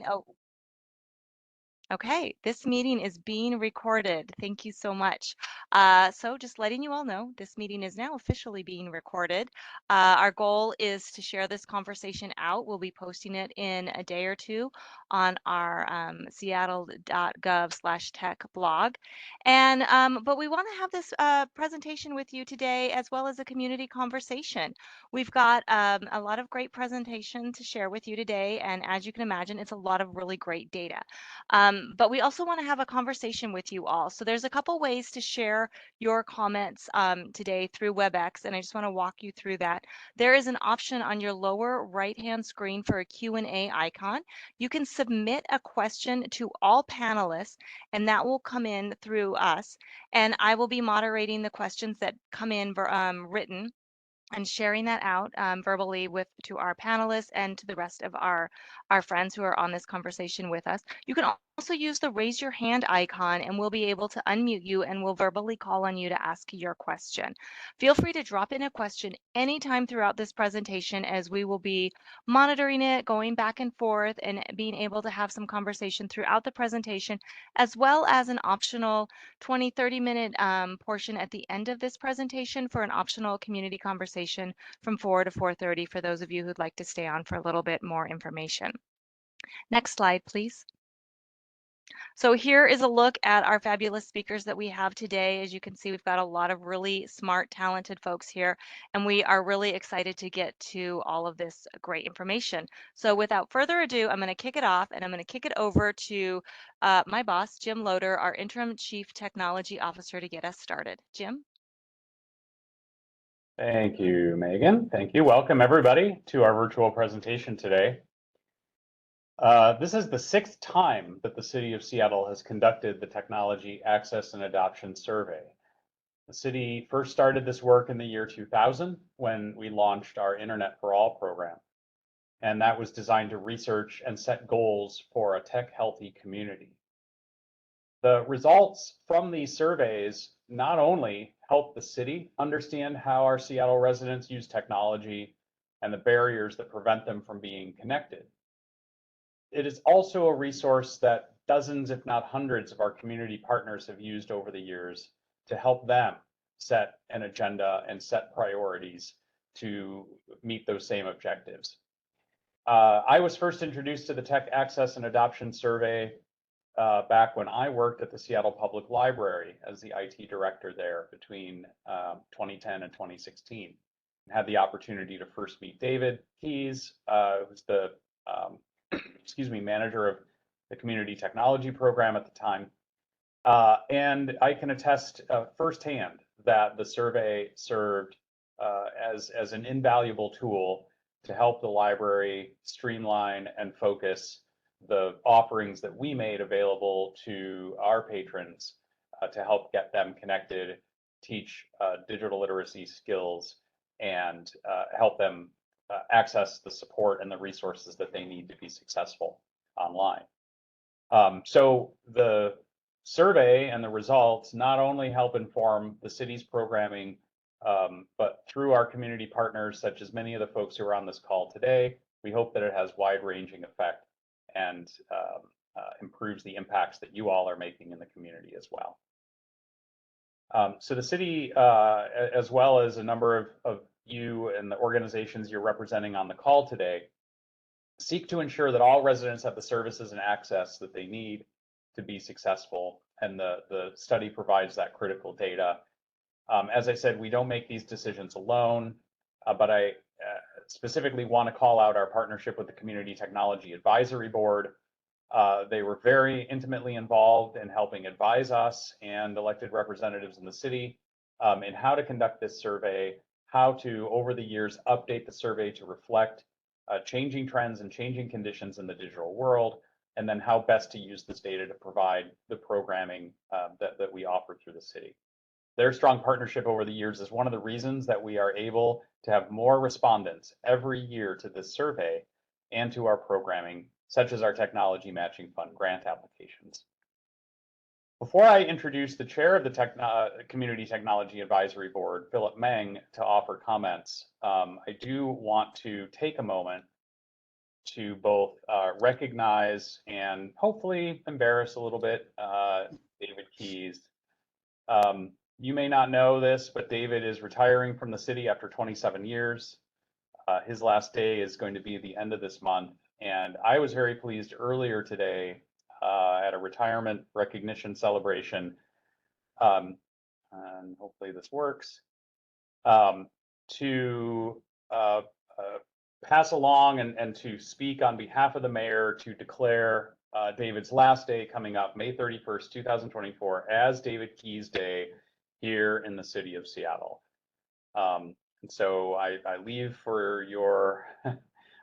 Oh, okay, this meeting is being recorded. Thank you so much. So just letting you all know, this meeting is now officially being recorded. Our goal is to share this conversation out. We'll be posting it in a day or two on our seattle.gov/tech blog. But we want to have this presentation with you today as well as a community conversation. We've got a lot of great presentation to share with you today, and as you can imagine, it's a lot of really great data. But we also want to have a conversation with you all. So there's a couple ways to share your comments today through WebEx, and I just want to walk you through that. There is an option on your lower right-hand screen for a Q&A icon. You can submit a question to all panelists, and that will come in through us. And I will be moderating the questions that come in written and sharing that out verbally to our panelists and to the rest of our friends who are on this conversation with us. You can also use the raise your hand icon and we'll be able to unmute you and we'll verbally call on you to ask your question. Feel free to drop in a question anytime throughout this presentation as we will be monitoring it, going back and forth, and being able to have some conversation throughout the presentation, as well as an optional 20-30 minute portion at the end of this presentation for an optional community conversation from 4 to 4:30 for those of you who'd like to stay on for a little bit more information. Next slide, please. So here is a look at our fabulous speakers that we have today. As you can see, we've got a lot of really smart, talented folks here, and we are really excited to get to all of this great information. So without further ado, I'm going to kick it off, and I'm going to kick it over to my boss, Jim Loader, our Interim Chief Technology Officer, to get us started. Jim? Thank you, Megan. Thank you. Welcome, everybody, to our virtual presentation today. This is the 6th time that the City of Seattle has conducted the Technology Access and Adoption Survey. The city first started this work in the year 2000 when we launched our Internet for All program. And that was designed to research and set goals for a tech-healthy community. The results from these surveys not only help the city understand how our Seattle residents use technology and the barriers that prevent them from being connected. It is also a resource that dozens, if not hundreds, of our community partners have used over the years to help them set an agenda and set priorities to meet those same objectives. I was first introduced to the Tech Access and Adoption Survey back when I worked at the Seattle Public Library as the IT director there between 2010 and 2016. I had the opportunity to first meet David Keys, who's the manager of the community technology program at the time. And I can attest firsthand that the survey served as an invaluable tool to help the library streamline and focus the offerings that we made available to our patrons to help get them connected, teach digital literacy skills, and help them access the support and the resources that they need to be successful online. So the survey and the results not only help inform the city's programming, but through our community partners, such as many of the folks who are on this call today, we hope that it has wide-ranging effect and improves the impacts that you all are making in the community as well. So the city, as well as a number of you and the organizations you're representing on the call today, seek to ensure that all residents have the services and access that they need to be successful, and the study provides that critical data. As I said, we don't make these decisions alone, but I specifically want to call out our partnership with the Community Technology Advisory Board. They were very intimately involved in helping advise us and elected representatives in the city in how to conduct this survey, how to, over the years, update the survey to reflect changing trends and changing conditions in the digital world, and then how best to use this data to provide the programming that we offer through the city. Their strong partnership over the years is one of the reasons that we are able to have more respondents every year to this survey and to our programming, such as our Technology Matching Fund grant applications. Before I introduce the chair of the Community Technology Advisory Board, Phillip Meng, to offer comments, I do want to take a moment to both recognize and hopefully embarrass a little bit David Keyes. You may not know this, but David is retiring from the city after 27 years. His last day is going to be the end of this month. And I was very pleased earlier today at a retirement recognition celebration, and hopefully this works, to pass along and to speak on behalf of the mayor to declare David's last day coming up, May 31st, 2024, as David Keyes Day here in the city of Seattle. And so I leave for your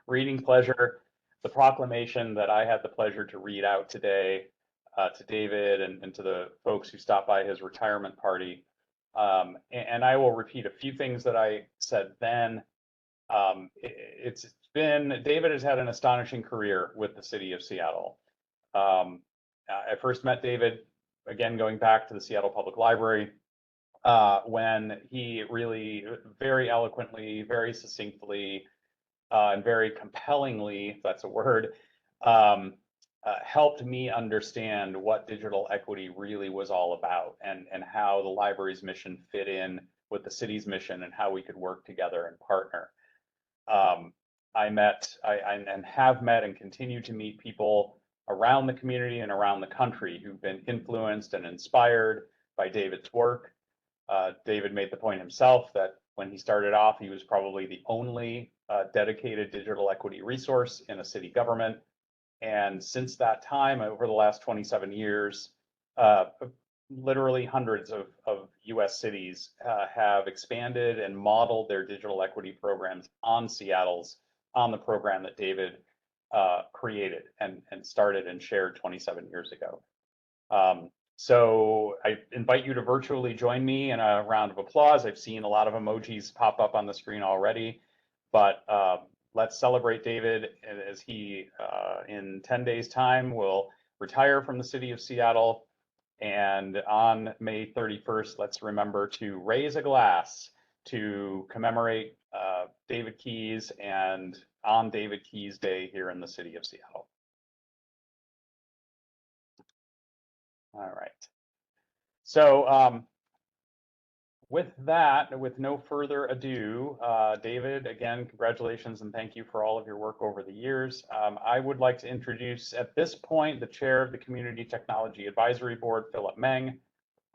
reading pleasure the proclamation that I had the pleasure to read out today to David and to the folks who stopped by his retirement party. And I will repeat a few things that I said then. David has had an astonishing career with the city of Seattle. I first met David, again, going back to the Seattle Public Library, when he really very eloquently, very succinctly, and very compellingly, if that's a word, helped me understand what digital equity really was all about and how the library's mission fit in with the city's mission and how we could work together and partner. I have met and continue to meet people around the community and around the country who've been influenced and inspired by David's work. David made the point himself that when he started off, he was probably the only dedicated digital equity resource in a city government. And since that time, over the last 27 years, literally hundreds of US cities have expanded and modeled their digital equity programs on the program that David created and started and shared 27 years ago. So I invite you to virtually join me in a round of applause. I've seen a lot of emojis pop up on the screen already, but let's celebrate David as he, in 10 days time, will retire from the city of Seattle. And on May 31st, let's remember to raise a glass to commemorate David Keyes and on David Keyes Day here in the city of Seattle. All right. So with that, with no further ado, David, again, congratulations and thank you for all of your work over the years. I would like to introduce at this point the chair of the Community Technology Advisory Board, Phillip Meng,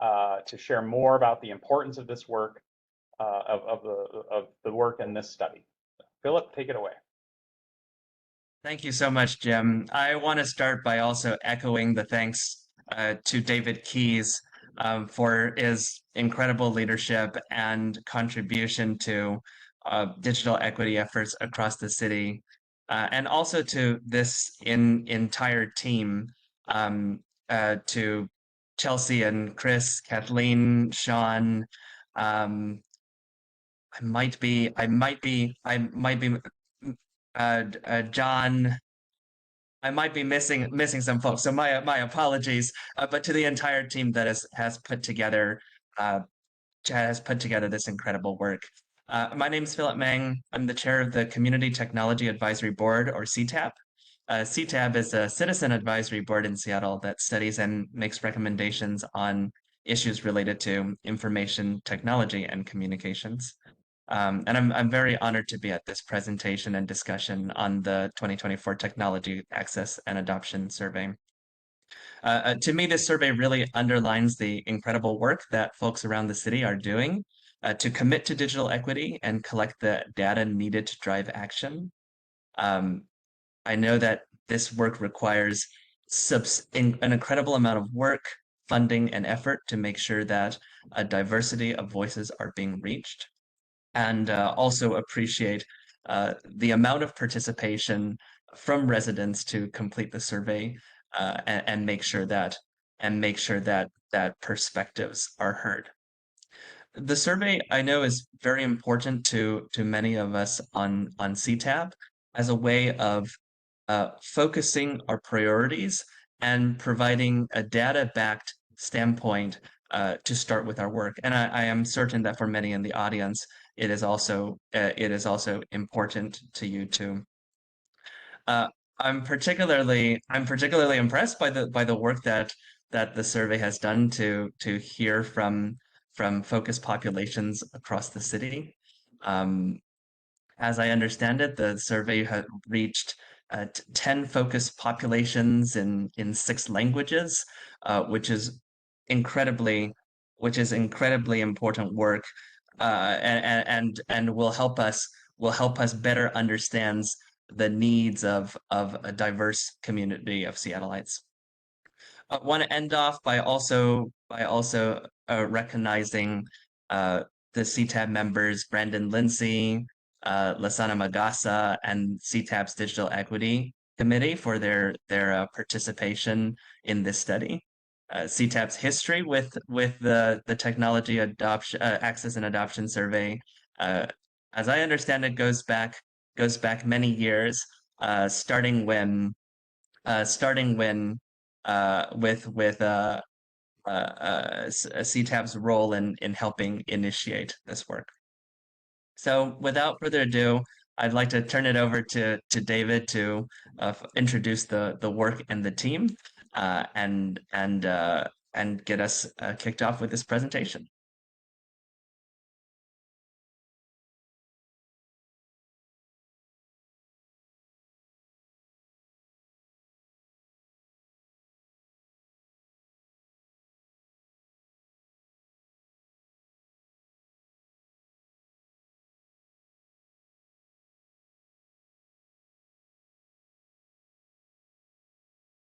to share more about the importance of this work, of the work in this study. Phillip, take it away. Thank you so much, Jim. I want to start by also echoing the thanks to David Keyes for his incredible leadership and contribution to digital equity efforts across the city, and also to this entire team, to Chelsea and Chris, Kathleen, Shaun. I might be John. I might be missing some folks, so my apologies. But to the entire team that has put together this incredible work. My name is Phillip Meng. I'm the chair of the Community Technology Advisory Board, or CTAB. CTAB is a citizen advisory board in Seattle that studies and makes recommendations on issues related to information technology and communications. And I'm very honored to be at this presentation and discussion on the 2024 Technology Access and Adoption Survey. To me, this survey really underlines the incredible work that folks around the city are doing to commit to digital equity and collect the data needed to drive action. I know that this work requires an incredible amount of work, funding, and effort to make sure that a diversity of voices are being reached, and also appreciate the amount of participation from residents to complete the survey and make sure that perspectives are heard. The survey, I know, is very important to many of us on CTAB as a way of focusing our priorities and providing a data-backed standpoint to start with our work. And I am certain that for many in the audience, it is also important to you too. Uh, I'm particularly impressed by the work that the survey has done to hear from focus populations across the city. Um, as I understand it, the survey had reached 10 focus populations in 6 languages, which is incredibly, which is incredibly important work, and will help us better understand the needs of a diverse community of Seattleites. I want to end off by also recognizing uh, the CTAB members Brandon Lindsay, Lasana Magasa, and CTAB's Digital Equity Committee for their participation in this study. CTAB's history with the technology adoption access and adoption survey, uh, as I understand it, goes back many years, starting when with CTAB's role in helping initiate this work. So without further ado, I'd like to turn it over to David to introduce the work and the team, and get us kicked off with this presentation.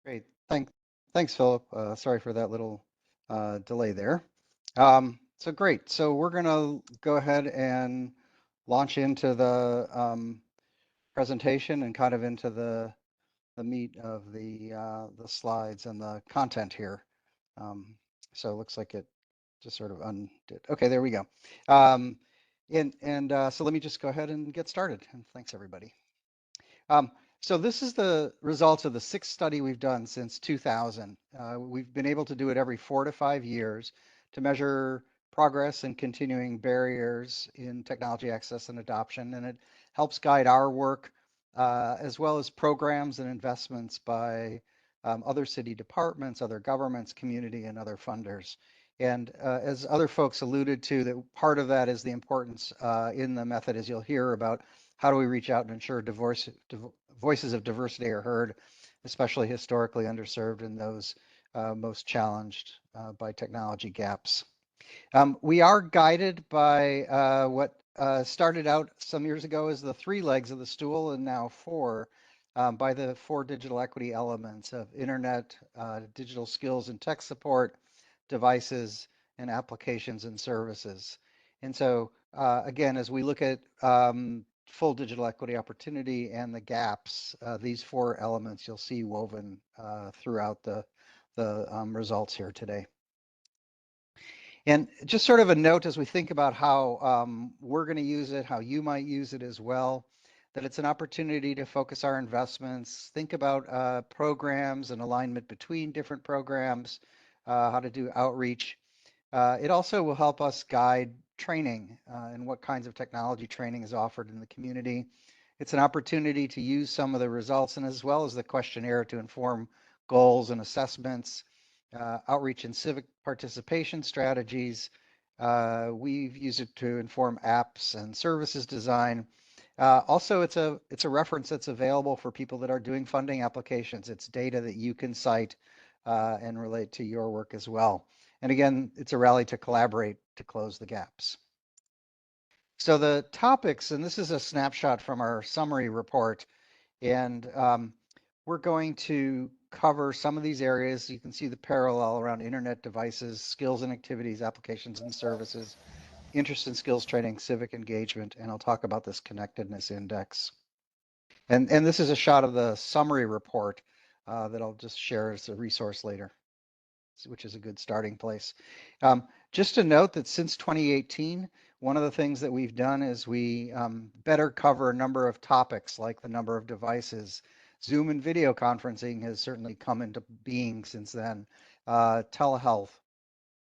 Great. Thanks, Philip. Sorry for that little delay there. So great. So we're going to go ahead and launch into the presentation and kind of into the meat of the slides and the content here. So it looks like it just sort of undid. Okay, there we go. So let me just go ahead and get started. And thanks, everybody. So this is the results of the 6th study we've done since 2000. We've been able to do it every 4 to 5 years to measure progress and continuing barriers in technology access and adoption, and it helps guide our work as well as programs and investments by other city departments, other governments, community, and other funders. And as other folks alluded to, that part of that is the importance in the method, as you'll hear about how do we reach out and ensure voices of diversity are heard, especially historically underserved and those most challenged by technology gaps. We are guided by what started out some years ago as the 3 legs of the stool and now 4, by the 4 digital equity elements of internet, digital skills and tech support, devices, and applications and services. And so again, as we look at full digital equity opportunity and the gaps, these 4 elements you'll see woven throughout the results here today. And just sort of a note as we think about how we're going to use it, how you might use it as well, that it's an opportunity to focus our investments, think about programs and alignment between different programs, how to do outreach. It also will help us guide training and what kinds of technology training is offered in the community. It's an opportunity to use some of the results and as well as the questionnaire to inform goals and assessments, outreach and civic participation strategies. We've used it to inform apps and services design. Also, it's a reference that's available for people that are doing funding applications. It's data that you can cite and relate to your work as well. And again, it's a rally to collaborate to close the gaps. So the topics, and this is a snapshot from our summary report, and we're going to cover some of these areas. You can see the parallel around internet devices, skills and activities, applications and services, interest and skills training, civic engagement, and I'll talk about this connectedness index. And this is a shot of the summary report that I'll just share as a resource later, which is a good starting place. Just to note that since 2018, one of the things that we've done is we better cover a number of topics like the number of devices. Zoom and video conferencing has certainly come into being since then. Telehealth,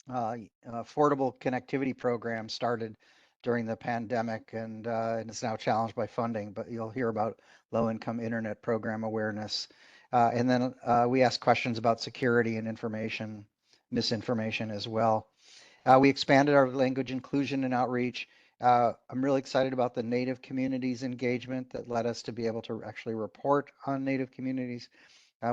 affordable connectivity programs started during the pandemic, and it's now challenged by funding, but you'll hear about low-income internet program awareness. And then we ask questions about security and information, misinformation as well. We expanded our language inclusion and outreach. I'm really excited about the Native communities engagement that led us to be able to actually report on Native communities.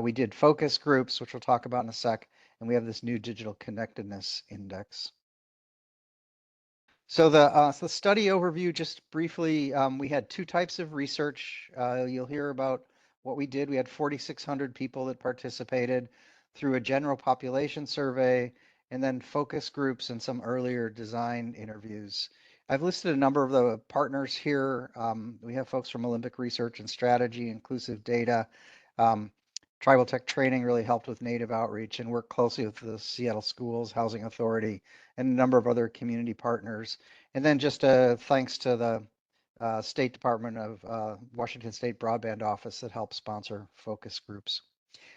We did focus groups, which we'll talk about in a sec, and we have this new digital connectedness index. So the study overview, just briefly, we had two types of research. You'll hear about what we did. We had 4,600 people that participated through a general population survey, and then focus groups and some earlier design interviews. I've listed a number of the partners here. We have folks from Olympic Research and Strategy, Inclusive Data. Tribal Tech Training really helped with Native outreach and worked closely with the Seattle Schools Housing Authority and a number of other community partners. And then just thanks to the State Department of Washington State Broadband Office that helped sponsor focus groups.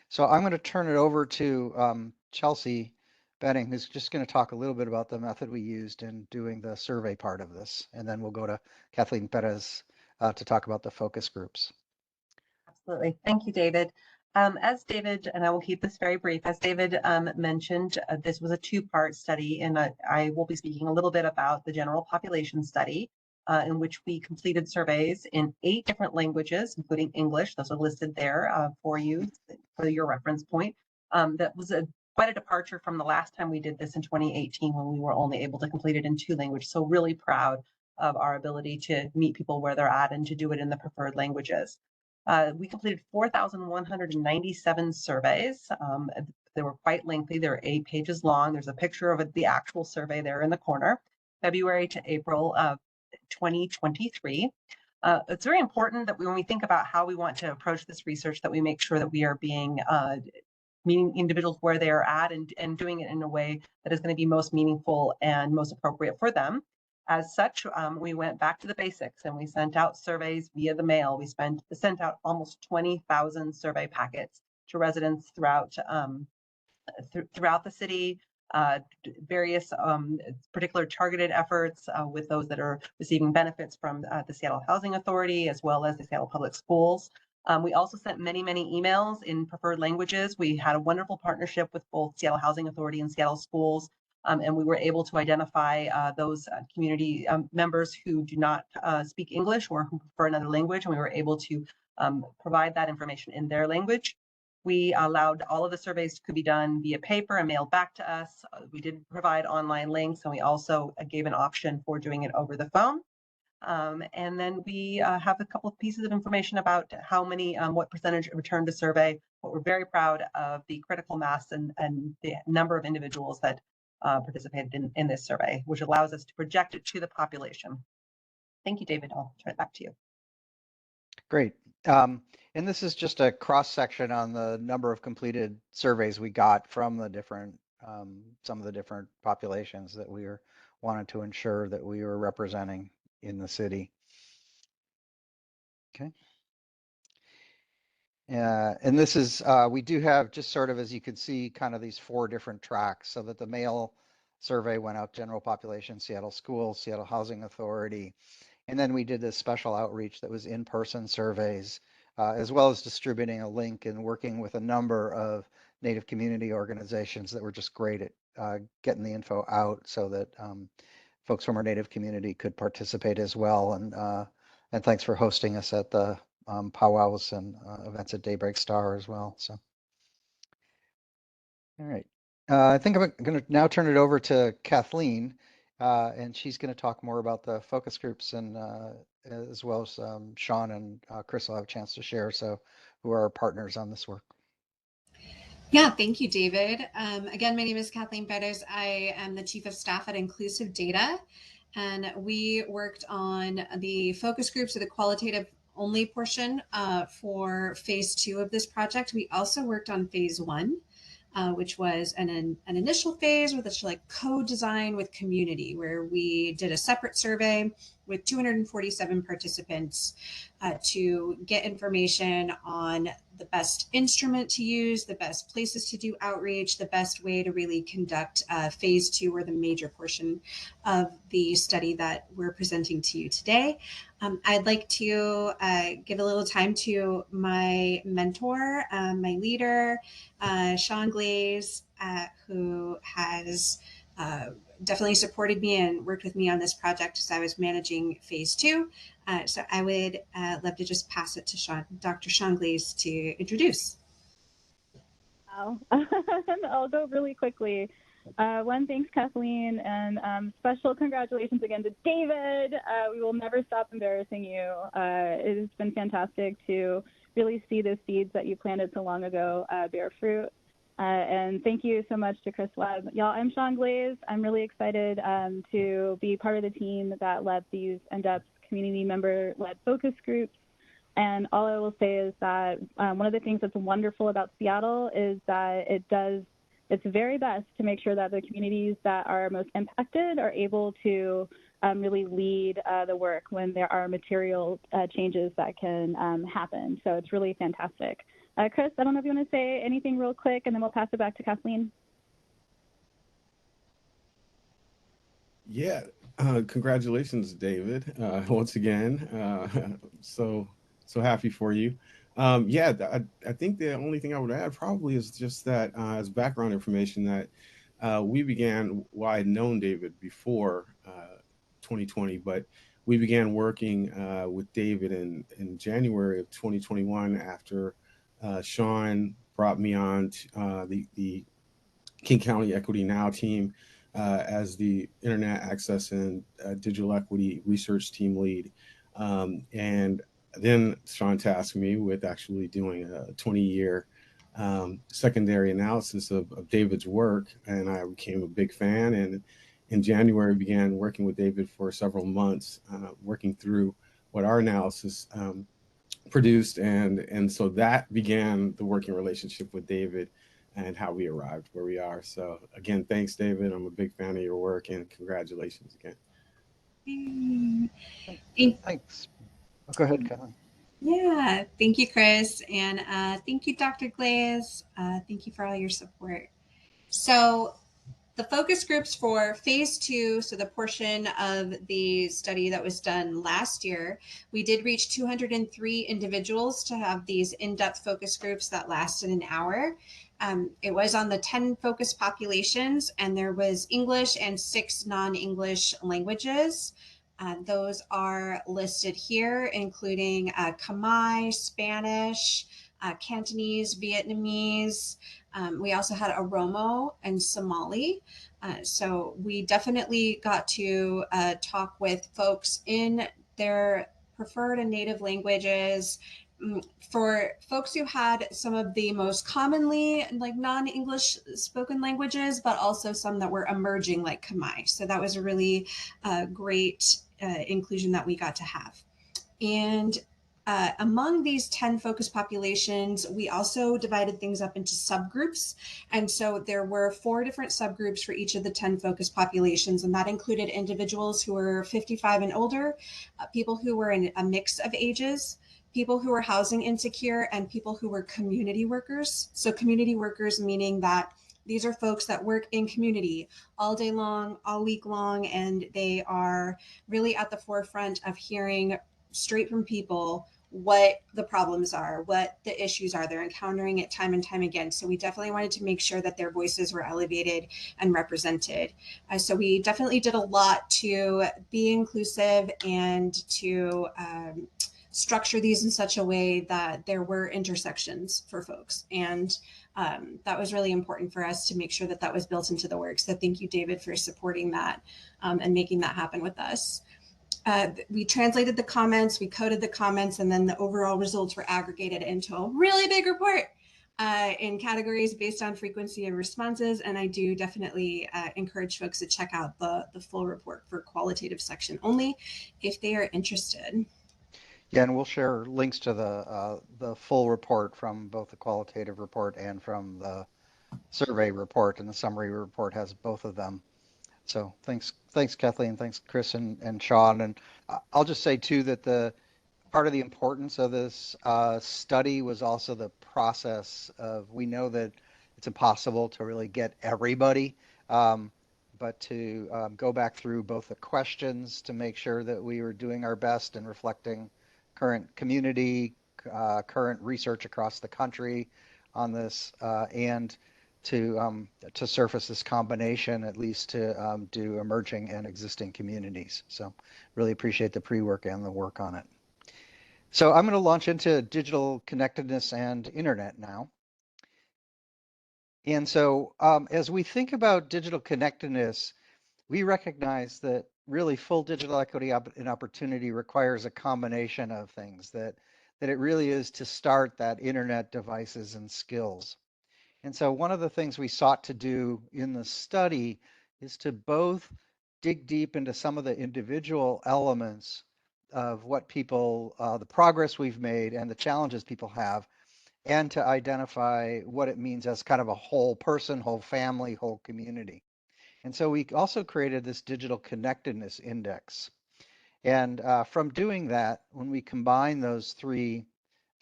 So I'm going to turn it over to Chelsea Benning, who's just going to talk a little bit about the method we used in doing the survey part of this. And then we'll go to Kathleen Perez to talk about the focus groups. Absolutely. Thank you, David. As David, and I will keep this very brief, as David mentioned, this was a two-part study, and I will be speaking a little bit about the general population study, in which we completed surveys in 8 different languages, including English. Those are listed there for you, for your reference point. That was quite a departure from the last time we did this in 2018, when we were only able to complete it in 2 languages. So really proud of our ability to meet people where they're at and to do it in the preferred languages. We completed 4,197 surveys. They were quite lengthy. They're 8 pages long. There's a picture of the actual survey there in the corner, February to April of 2023. It's very important that when we think about how we want to approach this research, that we make sure that we are meeting individuals where they are at and doing it in a way that is going to be most meaningful and most appropriate for them. As such, we went back to the basics and we sent out surveys via the mail. We sent out almost 20,000 survey packets to residents throughout the city, various particular targeted efforts with those that are receiving benefits from the Seattle Housing Authority, as well as the Seattle Public Schools. We also sent many emails in preferred languages. We had a wonderful partnership with both Seattle Housing Authority and Seattle Schools. And we were able to identify those community members who do not speak English or who prefer another language, and we were able to provide that information in their language. We allowed all of the surveys to be done via paper and mailed back to us. We did provide online links, and we also gave an option for doing it over the phone. And then we have a couple of pieces of information about how many, what percentage returned to survey. But we're very proud of the critical mass and the number of individuals that participated in this survey, which allows us to project it to the population. Thank you, David. I'll turn it back to you. Great. And this is just a cross section on the number of completed surveys we got from the different, some of the different populations that we wanted to ensure that we were representing in the city. Okay. And this is, we do have just sort of, as you can see, kind of these 4 different tracks, so that the mail survey went out general population, Seattle Schools, Seattle Housing Authority. And then we did this special outreach that was in-person surveys, as well as distributing a link and working with a number of Native community organizations that were just great at getting the info out so that folks from our Native community could participate as well. And thanks for hosting us at the powwows and events at Daybreak Star as well. So, all right. I think I'm going to now turn it over to Kathleen, and she's going to talk more about the focus groups, and as well as Shaun and Chris will have a chance to share, so who are our partners on this work. Yeah, thank you, David. Again, my name is Kathleen Perez. I am the Chief of Staff at Inclusive Data, and we worked on the focus groups, or the qualitative only portion for phase 2 of this project. We also worked on phase 1, which was an initial phase with a co-design with community, where we did a separate survey with 247 participants to get information on the best instrument to use, the best places to do outreach, the best way to really conduct phase 2, or the major portion of the study that we're presenting to you today. I'd like to give a little time to my mentor, my leader, Shaun Glaze, who has definitely supported me and worked with me on this project as I was managing phase 2. So I would love to just pass it to Dr. Shaun Glaze to introduce. Wow. I'll go really quickly. One, thanks, Kathleen, and special congratulations again to David. We will never stop embarrassing you. It has been fantastic to really see the seeds that you planted so long ago bear fruit. And thank you so much to Chris Webb. Y'all, I'm Shaun Glaze. I'm really excited to be part of the team that led these in-depth community member-led focus groups. And all I will say is that one of the things that's wonderful about Seattle is that it does its very best to make sure that the communities that are most impacted are able to really lead the work when there are material changes that can happen. So it's really fantastic. Chris, I don't know if you want to say anything real quick, and then we'll pass it back to Kathleen. Yeah, congratulations, David. Once again, so happy for you. Yeah, I think the only thing I would add probably is just that as background information that we began. Well, I had known David before 2020, but we began working with David in January of 2021 after Shaun brought me on to, the King County Equity Now team as the Internet Access and Digital Equity Research Team lead. And then Shaun tasked me with actually doing a 20-year secondary analysis of David's work, and I became a big fan. And in January, began working with David for several months, working through what our analysis produced, and so that began the working relationship with David and how we arrived where we are. So again, thanks, David. I'm a big fan of your work, and congratulations again. Thanks. Go ahead, Kathleen. Yeah, thank you, Chris, and thank you, Dr. Glaze. Thank you for all your support. So the focus groups for phase 2, so the portion of the study that was done last year, we did reach 203 individuals to have these in-depth focus groups that lasted an hour. It was on the 10 focus populations, and there was English and 6 non-English languages. Those are listed here, including Khmer, Spanish, Cantonese, Vietnamese. We also had Oromo and Somali. So we definitely got to talk with folks in their preferred and native languages. For folks who had some of the most commonly non-English spoken languages, but also some that were emerging like Khmer. So that was a really great inclusion that we got to have. And among these 10 focus populations, we also divided things up into subgroups. And so there were 4 different subgroups for each of the 10 focus populations. And that included individuals who were 55 and older, people who were in a mix of ages, people who were housing insecure, and people who were community workers. So community workers meaning that these are folks that work in community all day long, all week long, and they are really at the forefront of hearing straight from people what the problems are, what the issues are. They're encountering it time and time again. So we definitely wanted to make sure that their voices were elevated and represented. So we definitely did a lot to be inclusive and to structure these in such a way that there were intersections for folks. And that was really important for us to make sure that that was built into the work. So thank you, David, for supporting that and making that happen with us. We translated the comments, we coded the comments, and then the overall results were aggregated into a really big report in categories based on frequency of responses. And I do definitely encourage folks to check out the full report for qualitative section only if they are interested. Yeah, and we'll share links to the full report from both the qualitative report and from the survey report, and the summary report has both of them. So thanks, Kathleen, thanks, Chris and Shaun. And I'll just say too that Part of the importance of this study was also the process of, we know that it's impossible to really get everybody, but to go back through both the questions to make sure that we were doing our best and reflecting current community, current research across the country on this, and to surface this combination, at least to do emerging and existing communities. So really appreciate the pre-work and the work on it. So I'm going to launch into digital connectedness and internet now. And so as we think about digital connectedness, we recognize that really full digital equity and opportunity requires a combination of things, that it really is to start that internet, devices, and skills. And so one of the things we sought to do in the study is to both dig deep into some of the individual elements of what people, the progress we've made and the challenges people have, and to identify what it means as kind of a whole person, whole family, whole community. And so we also created this digital connectedness index. And from doing that, when we combine those three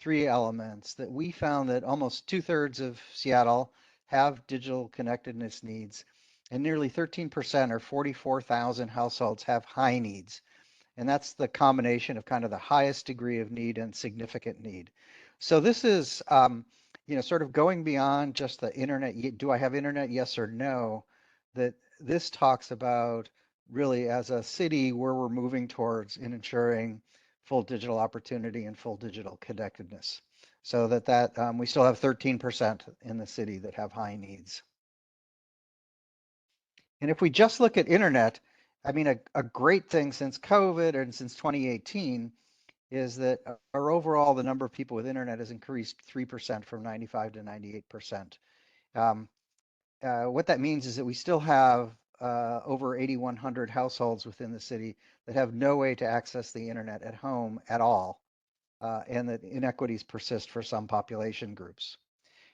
elements, that we found that almost 2/3 of Seattle have digital connectedness needs, and nearly 13% or 44,000 households have high needs. And that's the combination of kind of the highest degree of need and significant need. So this is, sort of going beyond just the internet. Do I have internet? Yes or no? That this talks about really as a city where we're moving towards in ensuring full digital opportunity and full digital connectedness. So that we still have 13% in the city that have high needs. And if we just look at internet, I mean, a great thing since COVID and since 2018 is that our overall, the number of people with internet has increased 3% from 95 to 98%. What that means is that we still have over 8,100 households within the city that have no way to access the internet at home at all, and that inequities persist for some population groups.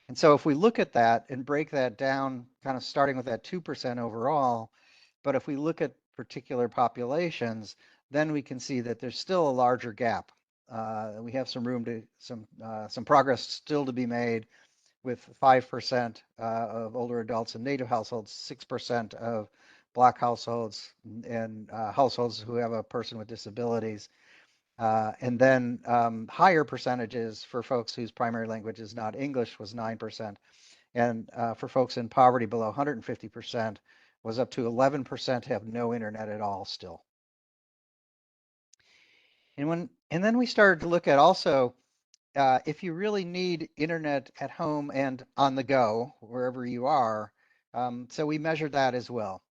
And so if we look at that and break that down, kind of starting with that 2% overall, but if we look at particular populations, then we can see that there's still a larger gap. We have some room to, some progress still to be made, with 5% of older adults in Native households, 6% of Black households, and households who have a person with disabilities. And then higher percentages for folks whose primary language is not English was 9%. And for folks in poverty below 150% was up to 11% have no internet at all still. And then we started to look at also, if you really need internet at home and on the go, wherever you are, so we measured that as well.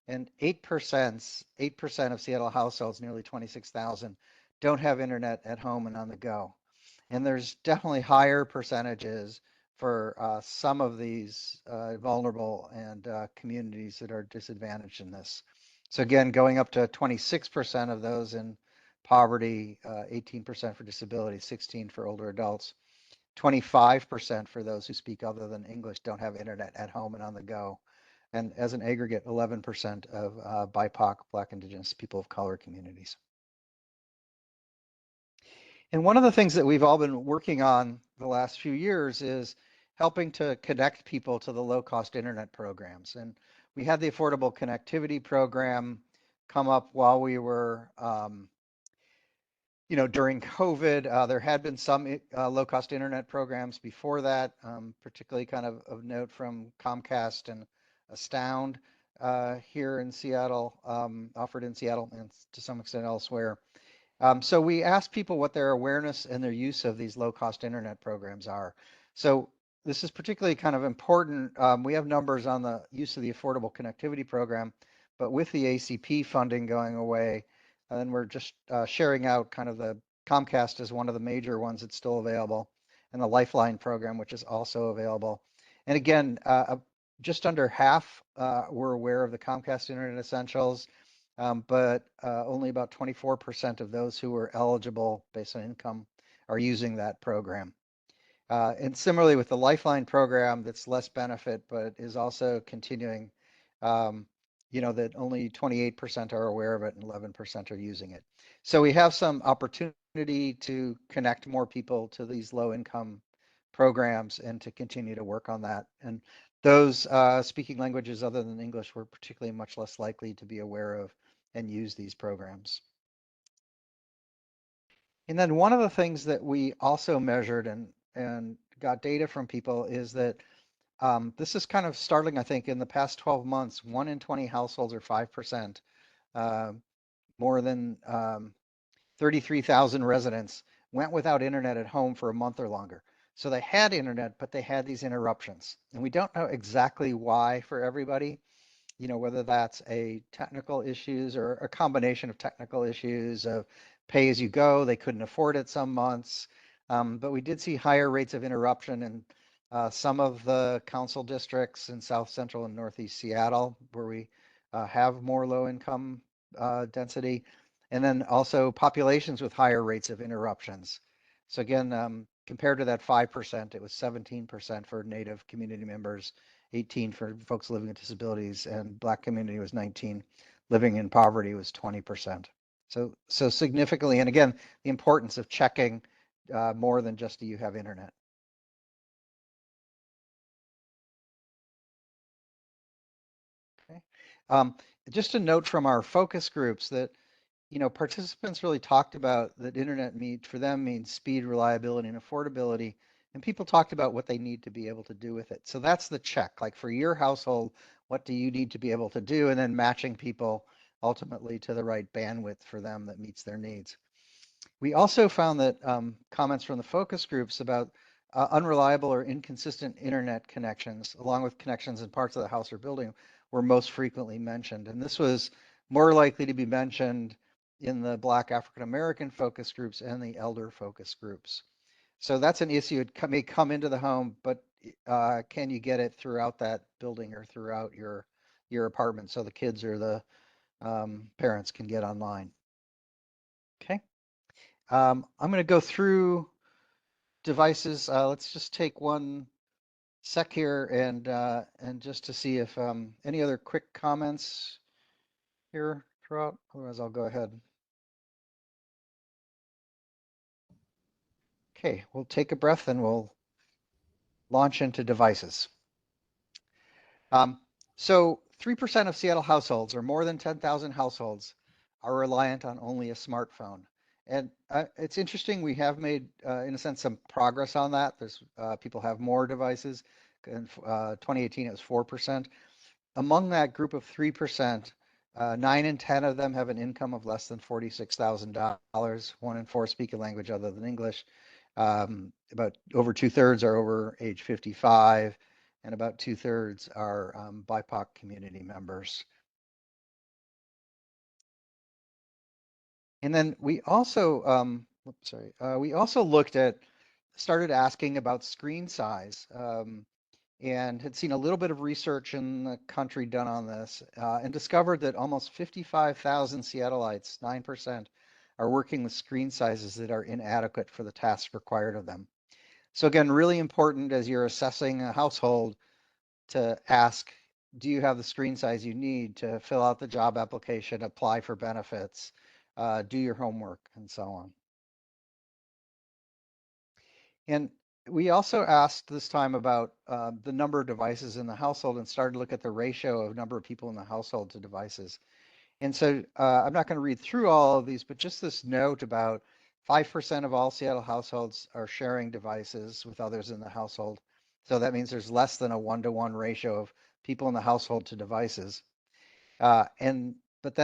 And 8% of Seattle households, nearly 26,000, don't have internet at home and on the go. And there's definitely higher percentages for some of these vulnerable and communities that are disadvantaged in this. So again, going up to 26% of those in poverty, 18% for disability, 16% for older adults, 25% for those who speak other than English don't have internet at home and on the go. And as an aggregate, 11% of BIPOC, Black, Indigenous, people of color communities. And one of the things that we've all been working on the last few years is helping to connect people to the low-cost internet programs. And we had the Affordable Connectivity Program come up while we were, during COVID. There had been some low-cost internet programs before that, particularly kind of note from Comcast and Astound here in Seattle, offered in Seattle and to some extent elsewhere. So we asked people what their awareness and their use of these low-cost internet programs are. So this is particularly kind of important. We have numbers on the use of the Affordable Connectivity Program, but with the ACP funding going away, and we're just sharing out kind of the Comcast is one of the major ones that's still available, and the Lifeline program, which is also available. And again, just under half were aware of the Comcast Internet Essentials. But only about 24% of those who are eligible based on income are using that program. And similarly with the Lifeline program, that's less benefit, but is also continuing, that only 28% are aware of it and 11% are using it. So we have some opportunity opportunity to connect more people to these low income programs and to continue to work on that. And those speaking languages other than English were particularly much less likely to be aware of and use these programs. And then one of the things that we also measured and got data from people is that this is kind of startling, I think, in the past 12 months, 1 in 20 households or 5%, more than 33,000 residents went without internet at home for a month or longer. So they had internet, but they had these interruptions. And we don't know exactly why for everybody, whether that's a technical issues or a combination of technical issues of pay as you go, they couldn't afford it some months. But we did see higher rates of interruption in some of the council districts in South Central and Northeast Seattle, where we have more low income density, and then also populations with higher rates of interruptions. So again, compared to that 5%, it was 17% for Native community members, 18 for folks living with disabilities, and Black community was 19. Living in poverty was 20%. So significantly, and again, the importance of checking more than just do you have internet. Okay. Just a note from our focus groups that participants really talked about that internet for them means speed, reliability, and affordability. And people talked about what they need to be able to do with it. So that's the check. Like for your household, what do you need to be able to do? And then matching people ultimately to the right bandwidth for them that meets their needs. We also found that comments from the focus groups about unreliable or inconsistent internet connections, along with connections in parts of the house or building, were most frequently mentioned. And this was more likely to be mentioned in the Black African American focus groups and the elder focus groups. So that's an issue. It may come into the home, but can you get it throughout that building or throughout your apartment so the kids or the parents can get online? Okay. I'm going to go through devices. Let's just take one sec here and just to see if any other quick comments here throughout. Otherwise, I'll go ahead. Okay, we'll take a breath and we'll launch into devices. So 3% of Seattle households, or more than 10,000 households, are reliant on only a smartphone. And it's interesting, we have made, in a sense, some progress on that. There's people have more devices. In 2018, it was 4%. Among that group of 3%, 9 in 10 of them have an income of less than $46,000. 1 in 4 speak a language other than English. About over 2/3 are over age 55, and about 2/3 are BIPOC community members. And then we also, we also started asking about screen size, and had seen a little bit of research in the country done on this, and discovered that almost 55,000 Seattleites, 9%, are working with screen sizes that are inadequate for the tasks required of them. So again, really important as you're assessing a household to ask, do you have the screen size you need to fill out the job application, apply for benefits, do your homework, and so on. And we also asked this time about the number of devices in the household and started to look at the ratio of number of people in the household to devices. And so I'm not going to read through all of these, but just this note about 5% of all Seattle households are sharing devices with others in the household. So that means there's less than a 1-to-1 ratio of people in the household to devices. But then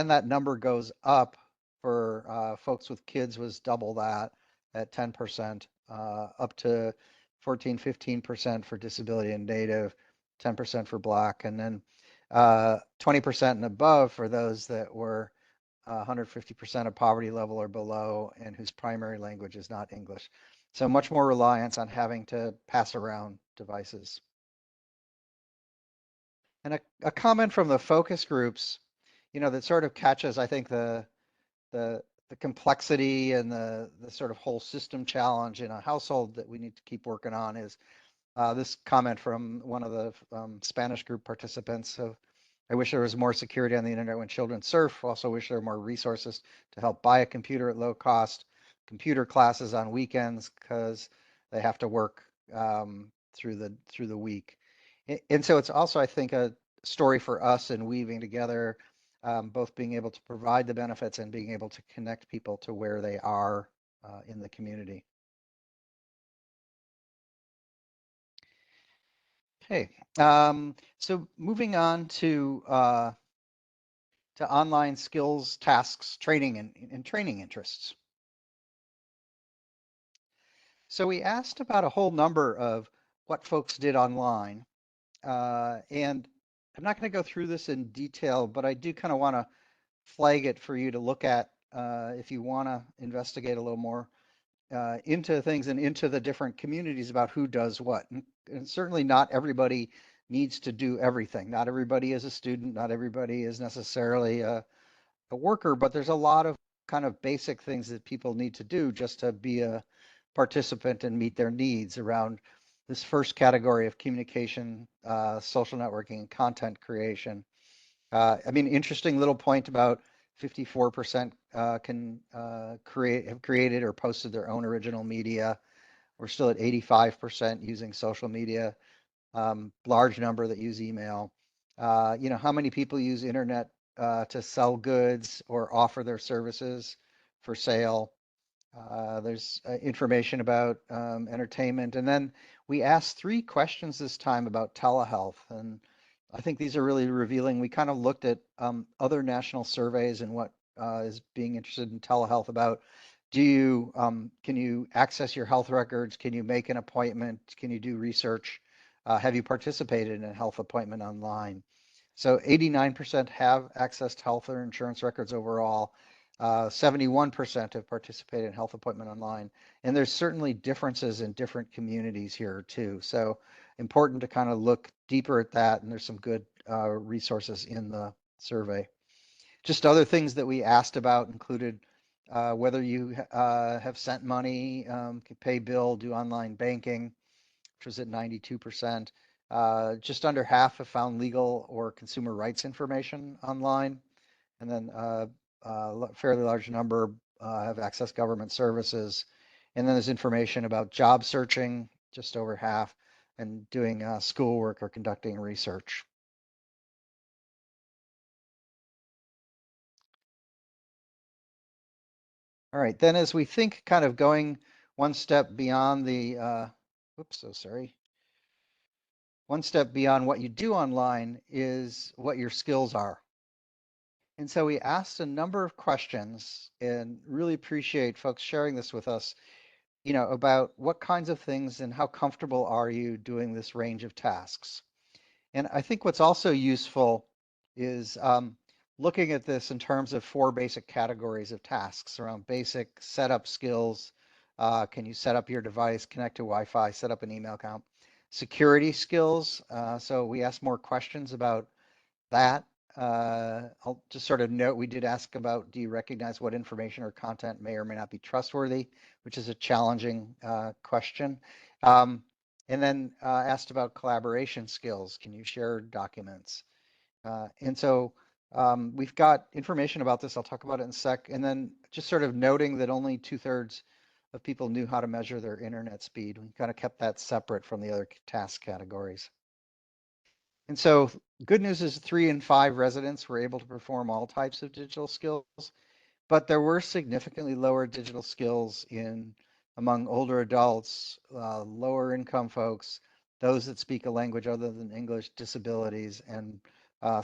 that number goes up for folks with kids was double that at 10%, up to 14-15% for disability and Native, 10% for Black, and then 20% and above for those that were 150% of poverty level or below and whose primary language is not English. So much more reliance on having to pass around devices. And a comment from the focus groups, that sort of catches, I think, the complexity and the sort of whole system challenge in a household that we need to keep working on is this comment from one of the Spanish group participants of, I wish there was more security on the internet when children surf. Also wish there were more resources to help buy a computer at low cost. computer classes on weekends because they have to work through the week. And so it's also, I think, a story for us in weaving together, both being able to provide the benefits and being able to connect people to where they are in the community. Okay, so moving on to online skills, tasks, training, and training interests. So we asked about a whole number of what folks did online, and I'm not going to go through this in detail, but I do kind of want to flag it for you to look at if you want to investigate a little more into things and into the different communities about who does what. And certainly not everybody needs to do everything. Not everybody is a student. Not everybody is necessarily a worker, but there's a lot of kind of basic things that people need to do just to be a participant and meet their needs around this first category of communication, social networking, and content creation. I mean, interesting little point about 54% can have created or posted their own original media. We're still at 85% using social media, large number that use email. You know, how many people use internet to sell goods or offer their services for sale? There's information about entertainment. And then we asked 3 questions this time about telehealth. And I think these are really revealing. We kind of looked at other national surveys and what is being interested in telehealth about. Can you access your health records? Can you make an appointment? Can you do research? Have you participated in a health appointment online? So 89% have accessed health or insurance records overall. 71% have participated in health appointment online. And there's certainly differences in different communities here too. So important to kind of look deeper at that. And there's some good resources in the survey. Just other things that we asked about included whether you have sent money, can pay bill, do online banking, which was at 92%. Just under half have found legal or consumer rights information online. And then fairly large number have accessed government services. And then there's information about job searching, just over half, and doing schoolwork or conducting research. All right, then as we think kind of going one step beyond the, oops, so sorry. One step beyond what you do online is what your skills are. And so we asked a number of questions and really appreciate folks sharing this with us, you know, about what kinds of things and how comfortable are you doing this range of tasks. And I think what's also useful is looking at this in terms of 4 basic categories of tasks around basic setup skills. Can you set up your device, connect to Wi-Fi, set up an email account? Security skills. So we asked more questions about that. I'll just sort of note we did ask about, do you recognize what information or content may or may not be trustworthy, which is a challenging question. And then asked about collaboration skills. Can you share documents? And so we've got information about this. I'll talk about it in a sec. And then just sort of noting that only 2/3 of people knew how to measure their internet speed. We kind of kept that separate from the other task categories. And so good news is 3 in 5 residents were able to perform all types of digital skills, but there were significantly lower digital skills among older adults, lower income folks, those that speak a language other than English, disabilities, and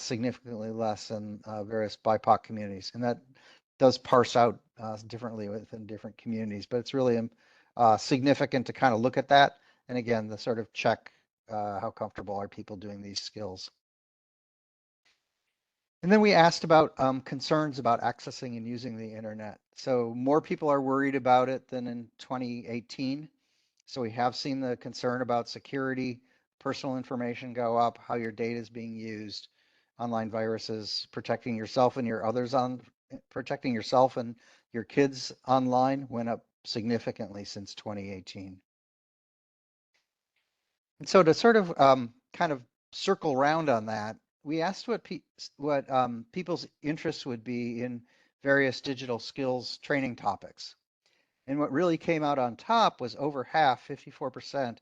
significantly less in various BIPOC communities. And that does parse out differently within different communities, but it's really significant to kind of look at that. And again, the sort of check how comfortable are people doing these skills. And then we asked about concerns about accessing and using the internet. So more people are worried about it than in 2018. So we have seen the concern about security, personal information go up, how your data is being used, online viruses, protecting yourself and protecting yourself and your kids online went up significantly since 2018. And so to sort of kind of circle around on that, we asked what people's interests would be in various digital skills training topics. And what really came out on top was over half, 54%,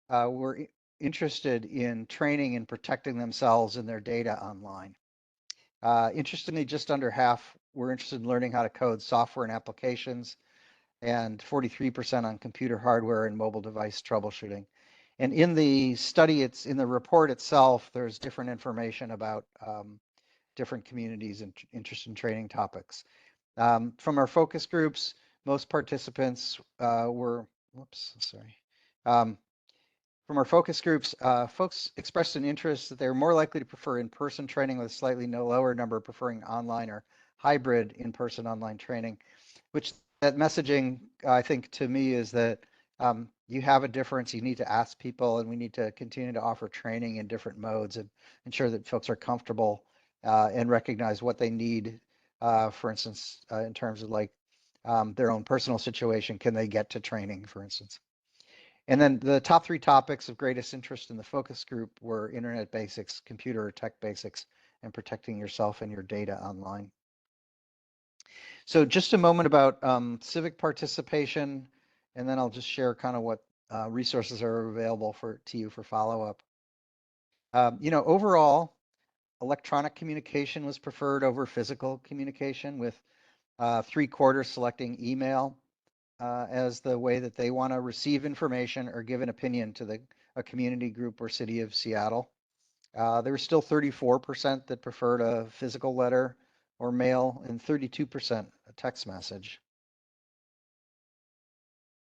were interested in training and protecting themselves and their data online. Interestingly, just under half were interested in learning how to code software and applications, and 43% on computer hardware and mobile device troubleshooting. And in the study, it's in the report itself, there's different information about different communities and interest in training topics. From our focus groups, most participants were, whoops, sorry. From our focus groups, folks expressed an interest that they're more likely to prefer in-person training, with a slightly lower number preferring online or hybrid in-person online training, which that messaging, I think, to me is that you have a difference. You need to ask people, and we need to continue to offer training in different modes and ensure that folks are comfortable and recognize what they need. For instance, in terms of like their own personal situation, can they get to training, for instance? And then the top 3 topics of greatest interest in the focus group were internet basics, computer or tech basics, and protecting yourself and your data online. So just a moment about civic participation, and then I'll just share kind of what resources are available to you for follow-up. Overall, electronic communication was preferred over physical communication, with 3/4 selecting email as the way that they want to receive information or give an opinion to a community group or city of Seattle. There were still 34% that preferred a physical letter or mail, and 32% a text message.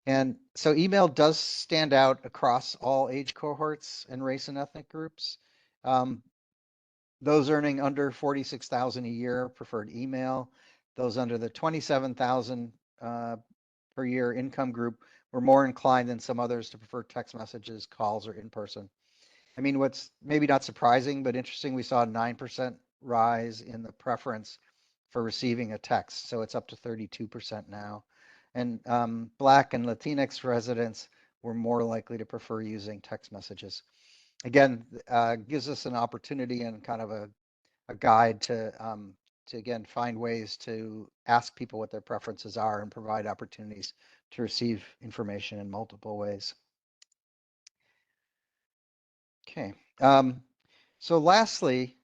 And so email does stand out across all age cohorts and race and ethnic groups. Those earning under 46,000 a year preferred email. Those under the 27,000 per year income group were more inclined than some others to prefer text messages, calls, or in person. I mean, what's maybe not surprising, but interesting, we saw a 9% rise in the preference for receiving a text. So it's up to 32% now. And Black and Latinx residents were more likely to prefer using text messages. Again, gives us an opportunity and kind of a guide to again find ways to ask people what their preferences are and provide opportunities to receive information in multiple ways. Okay, so lastly,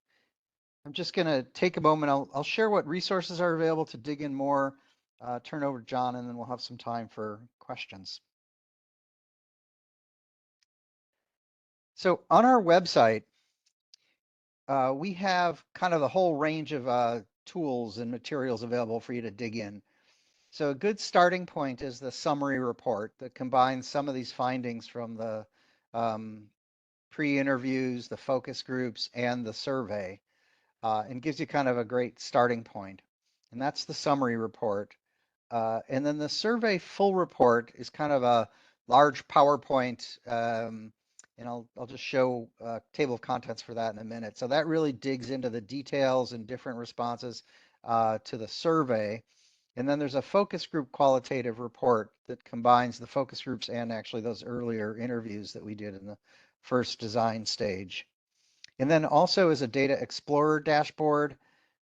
I'm just going to take a moment. I'll share what resources are available to dig in more, turn over to John, and then we'll have some time for questions. So on our website, we have kind of the whole range of tools and materials available for you to dig in. So a good starting point is the summary report that combines some of these findings from the pre-interviews, the focus groups, and the survey, and gives you kind of a great starting point. And that's the summary report. And then the survey full report is kind of a large PowerPoint, and I'll just show a table of contents for that in a minute. So that really digs into the details and different responses to the survey. And then there's a focus group qualitative report that combines the focus groups and actually those earlier interviews that we did in the first design stage. And then also is a data explorer dashboard,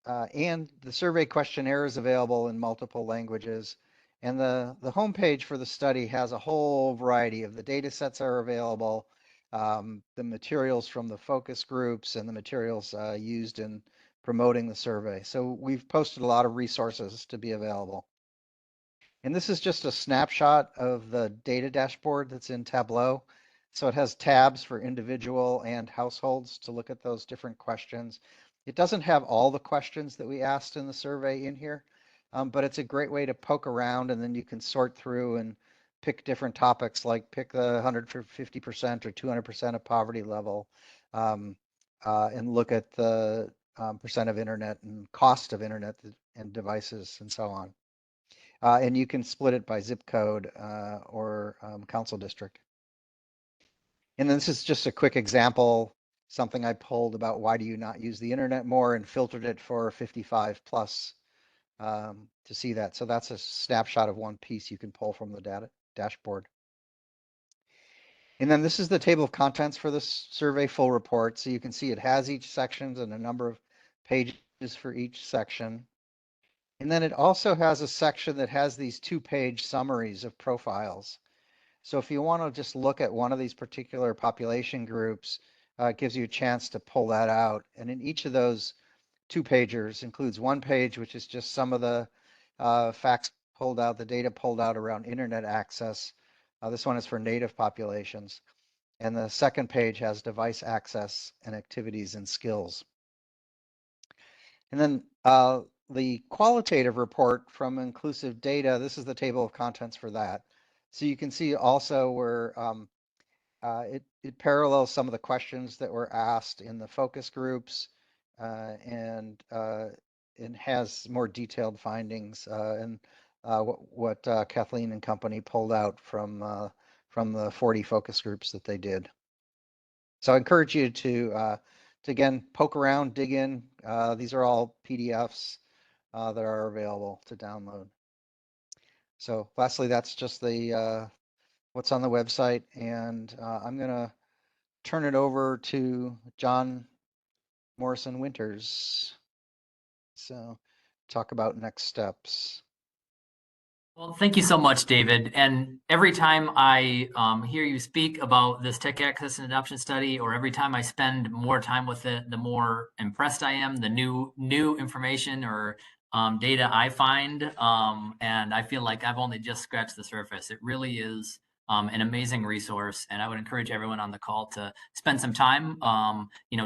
and the survey questionnaire is available in multiple languages. And the homepage for the study has a whole variety of the data sets are available, the materials from the focus groups, and the materials used in promoting the survey. So we've posted a lot of resources to be available. And this is just a snapshot of the data dashboard that's in Tableau. So it has tabs for individual and households to look at those different questions. It doesn't have all the questions that we asked in the survey in here, but it's a great way to poke around, and then you can sort through and pick different topics, like pick the 150% or 200% of poverty level, and look at the percent of internet and cost of internet and devices and so on. And you can split it by zip code or council district. And this is just a quick example, something I pulled about why do you not use the internet more, and filtered it for 55 plus to see that. So that's a snapshot of one piece you can pull from the data dashboard. And then this is the table of contents for this survey full report. So you can see it has each section and a number of pages for each section. And then it also has a section that has these 2-page summaries of profiles. So if you want to just look at one of these particular population groups, it gives you a chance to pull that out. And in each of those 2-pagers includes one page, which is just some of the facts pulled out, the data pulled out around internet access. This one is for native populations. And the second page has device access and activities and skills. And then the qualitative report from inclusive data, this is the table of contents for that. So you can see also where it parallels some of the questions that were asked in the focus groups, and it has more detailed findings and what Kathleen and company pulled out from the 40 focus groups that they did. So I encourage you to again poke around, dig in. These are all PDFs that are available to download. So lastly, that's just the what's on the website, and I'm gonna turn it over to John Morrison Winters. So talk about next steps. Well, thank you so much, David. And every time I hear you speak about this tech access and adoption study, or every time I spend more time with it, the more impressed I am, the new information or data I find. And I feel like I've only just scratched the surface. It really is an amazing resource. And I would encourage everyone on the call to spend some time,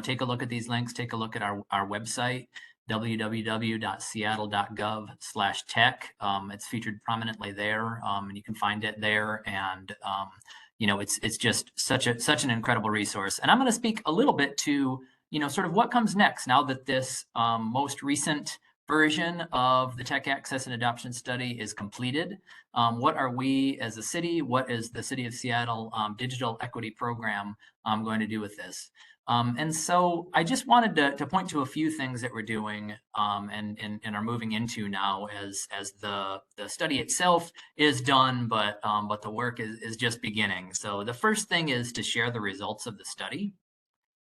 take a look at these links, take a look at our website, www.seattle.gov/tech. It's featured prominently there, and you can find it there. And it's just such an incredible resource. And I'm going to speak a little bit to sort of what comes next now that this most recent version of the Tech Access and Adoption Study is completed. What are we as a city? What is the City of Seattle Digital Equity Program going to do with this? And so I just wanted to point to a few things that we're doing and are moving into now as the study itself is done, but the work is just beginning. So the first thing is to share the results of the study.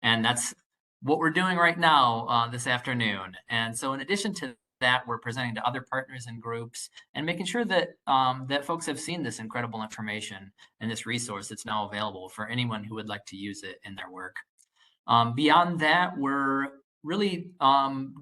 And that's what we're doing right now this afternoon. And so in addition to that, we're presenting to other partners and groups and making sure that that folks have seen this incredible information and this resource that's now available for anyone who would like to use it in their work. Beyond that, we're really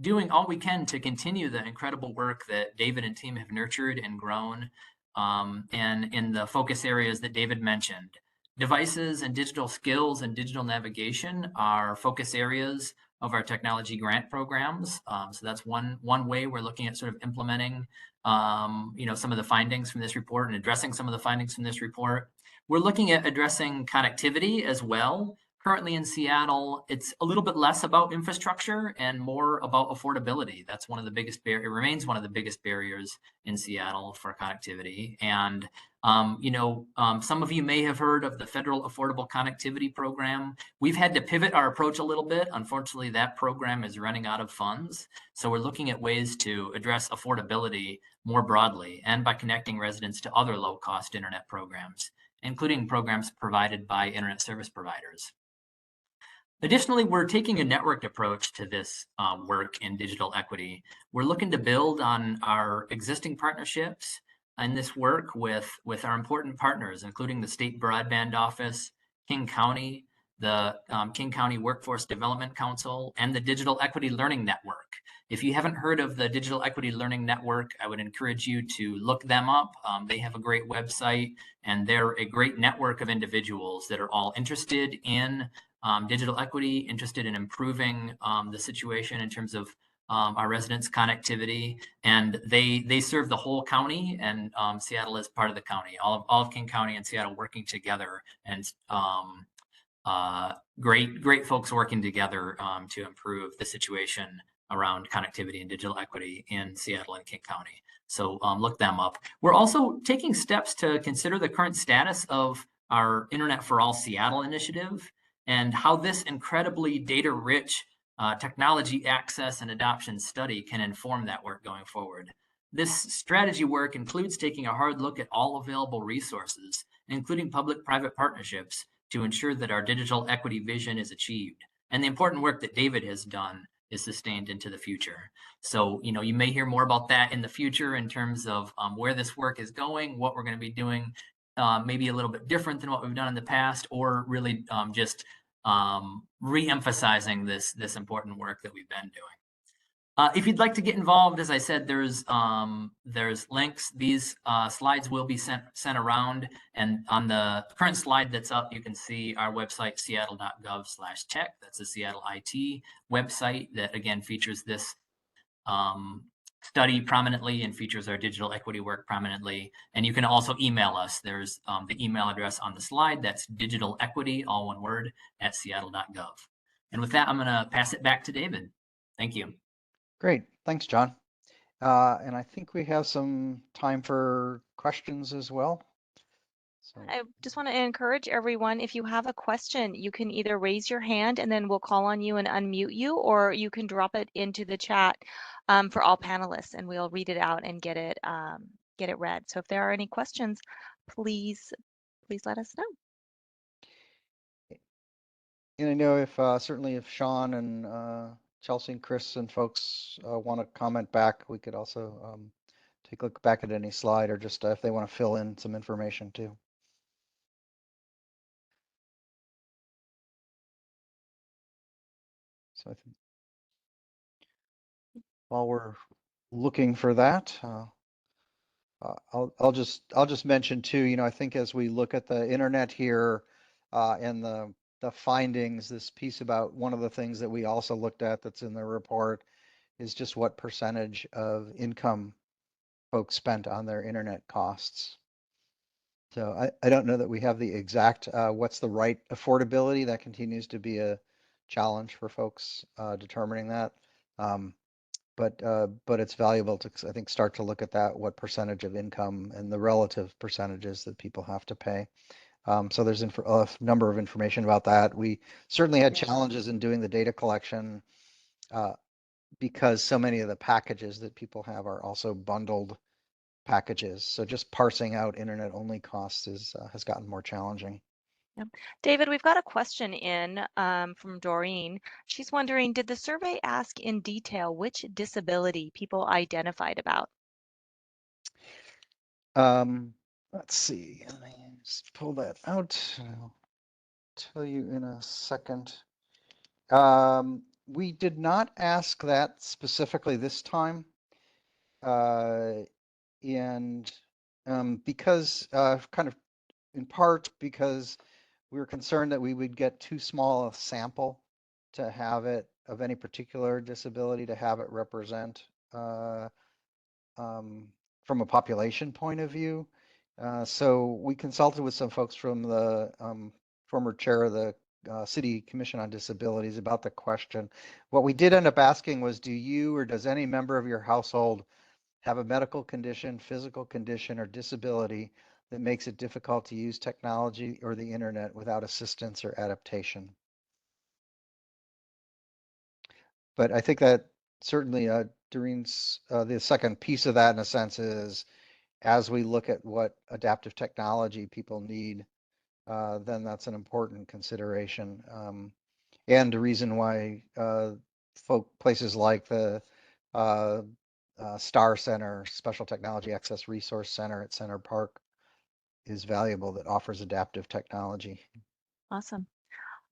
doing all we can to continue the incredible work that David and team have nurtured and grown, and in the focus areas that David mentioned. Devices and digital skills and digital navigation are focus areas of our technology grant programs. So that's one way we're looking at sort of implementing some of the findings from this report and addressing some of the findings from this report. We're looking at addressing connectivity as well. Currently in Seattle, it's a little bit less about infrastructure and more about affordability. That's one of the biggest it remains one of the biggest barriers in Seattle for connectivity. And some of you may have heard of the Federal Affordable Connectivity Program. We've had to pivot our approach a little bit. Unfortunately, that program is running out of funds. So we're looking at ways to address affordability more broadly and by connecting residents to other low-cost internet programs, including programs provided by internet service providers. Additionally, we're taking a networked approach to this work in digital equity. We're looking to build on our existing partnerships and this work with our important partners, including the State Broadband Office, King County, the King County Workforce Development Council, and the Digital Equity Learning Network. If you haven't heard of the Digital Equity Learning Network, I would encourage you to look them up. They have a great website, and they're a great network of individuals that are all interested in digital equity, interested in improving the situation in terms of our residents' connectivity, and they serve the whole county, and Seattle is part of the county. All of King County and Seattle working together, and great folks working together to improve the situation around connectivity and digital equity in Seattle and King County. So look them up. We're also taking steps to consider the current status of our Internet for All Seattle initiative and how this incredibly data-rich technology access and adoption study can inform that work going forward. This strategy work includes taking a hard look at all available resources, including public-private partnerships, to ensure that our digital equity vision is achieved. And the important work that David has done is sustained into the future. So, you may hear more about that in the future in terms of where this work is going, what we're going to be doing, maybe a little bit different than what we've done in the past, or really just re-emphasizing this important work that we've been doing. If you'd like to get involved, as I said, there's links. These slides will be sent around, and on the current slide that's up, you can see our website, seattle.gov/tech. That's a Seattle IT website that, again, features this study prominently and features our digital equity work prominently. And you can also email us. There's the email address on the slide. That's digitalequity, all one word, at seattle.gov. And with that, I'm going to pass it back to David. Thank you. Great. Thanks, John. And I think we have some time for questions as well. So I just want to encourage everyone, if you have a question, you can either raise your hand and then we'll call on you and unmute you, or you can drop it into the chat for all panelists and we'll read it out and get it read. So if there are any questions, please let us know. And I know if certainly if Shaun and Chelsea and Chris and folks want to comment back, we could also take a look back at any slide, or just if they want to fill in some information too. So I think while we're looking for that, I'll just mention too, I think as we look at the internet here and the findings, this piece about one of the things that we also looked at that's in the report is just what percentage of income folks spent on their internet costs. So I don't know that we have the exact what's the right affordability. That continues to be a challenge for folks determining that. But it's valuable to, I think, start to look at that, what percentage of income and the relative percentages that people have to pay. So there's a number of information about that. We certainly had challenges in doing the data collection because so many of the packages that people have are also bundled packages. So just parsing out internet only costs has gotten more challenging. Yeah. David, we've got a question in from Doreen. She's wondering, did the survey ask in detail which disability people identified about? Let's see. Let me just pull that out. I'll tell you in a second. We did not ask that specifically this time. And because kind of in part because we were concerned that we would get too small a sample to have it of any particular disability to have it represent from a population point of view. So we consulted with some folks from the former chair of the City Commission on Disabilities about the question. What we did end up asking was, do you or does any member of your household have a medical condition, physical condition, or disability that makes it difficult to use technology or the internet without assistance or adaptation? But I think that certainly Doreen's the second piece of that in a sense is, as we look at what adaptive technology people need, then that's an important consideration. And the reason why places like the STAR Center, Special Technology Access Resource Center at Center Park, is valuable, that offers adaptive technology. Awesome.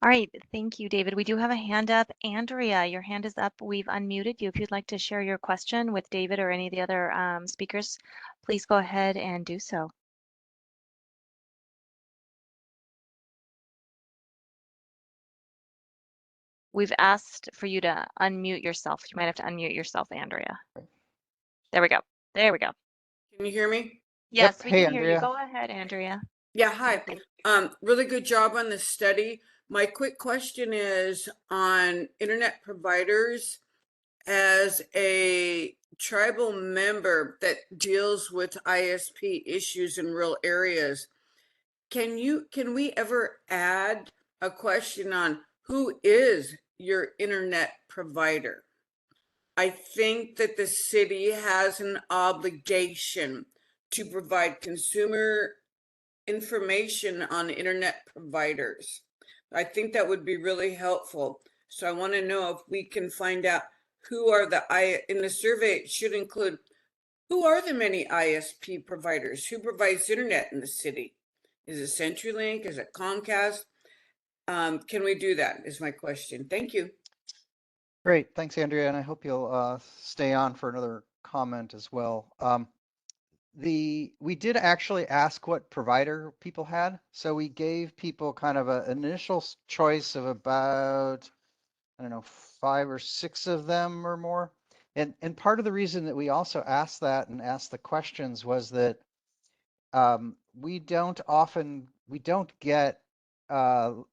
All right, thank you, David. We do have a hand up. Andrea, your hand is up. We've unmuted you. If you'd like to share your question with David or any of the other speakers, please go ahead and do so. We've asked for you to unmute yourself. You might have to unmute yourself, Andrea. There we go. There we go. Can you hear me? Yes, Yep. we Hey, can hear you. Andrea. Go ahead, Andrea. Yeah, hi. Really good job on the study. My quick question is on internet providers. As a tribal member that deals with ISP issues in rural areas, can we ever add a question on who is your internet provider? I think that the city has an obligation to provide consumer information on internet providers. I think that would be really helpful. So I want to know if we can find out who are in the survey, it should include who are the many ISP providers? Who provides internet in the city? Is it CenturyLink? Is it Comcast? Can we do that? Is my question. Thank you. Great, thanks, Andrea, and I hope you'll stay on for another comment as well. We did actually ask what provider people had, so we gave people kind of an initial choice of about, I don't know, 5 or 6 of them or more. And part of the reason that we also asked that and asked the questions was that we don't get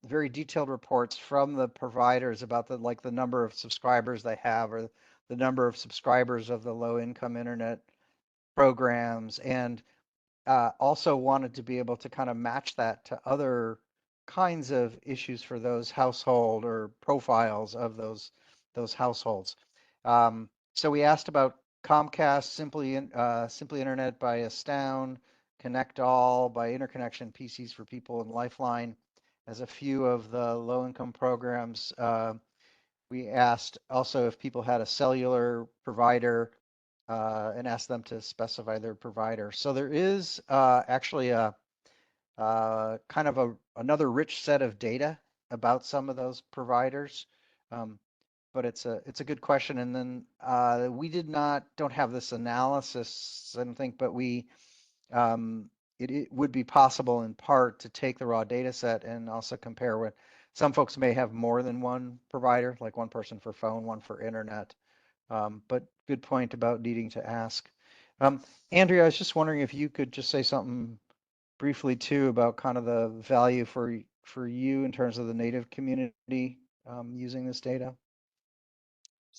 very detailed reports from the providers about the number of subscribers they have or the number of subscribers of the low income internet programs, and also wanted to be able to kind of match that to other kinds of issues for those household or profiles of those households. So we asked about Comcast, Simply Internet by Astound, Connect All by Interconnection, PCs for People, and Lifeline as a few of the low-income programs. We asked also if people had a cellular provider and asked them to specify their provider. So there is actually a kind of another rich set of data about some of those providers. But it's a good question. And then we don't have this analysis, I don't think, but it would be possible in part to take the raw data set and also compare what some folks may have more than one provider, like one person for phone, one for internet. But good point about needing to ask. Andrea, I was just wondering if you could just say something briefly too about kind of the value for you in terms of the Native community using this data.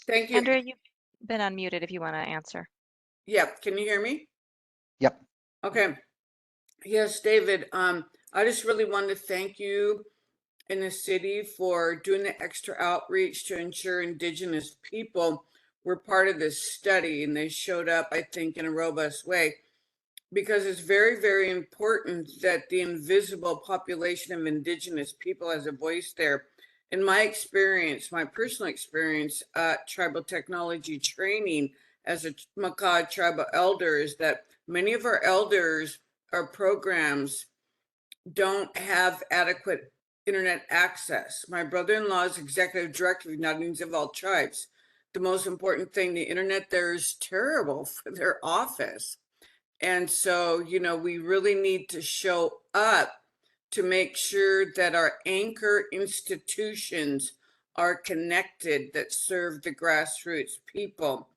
Thank you. Andrea, you've been unmuted if you want to answer. Yep. Can you hear me? Yep. Okay. Yes, David. I just really wanted to thank you in the city for doing the extra outreach to ensure Indigenous people were part of this study, and they showed up, I think, in a robust way, because it's very, very important that the invisible population of Indigenous people has a voice there. In my experience, my personal experience at tribal technology training as a Makah tribal elder, is that many of our elders, our programs, don't have adequate internet access. My brother-in-law is executive director of United of all tribes. The most important thing, the internet there is terrible for their office. And so, we really need to show up to make sure that our anchor institutions are connected, that serve the grassroots people,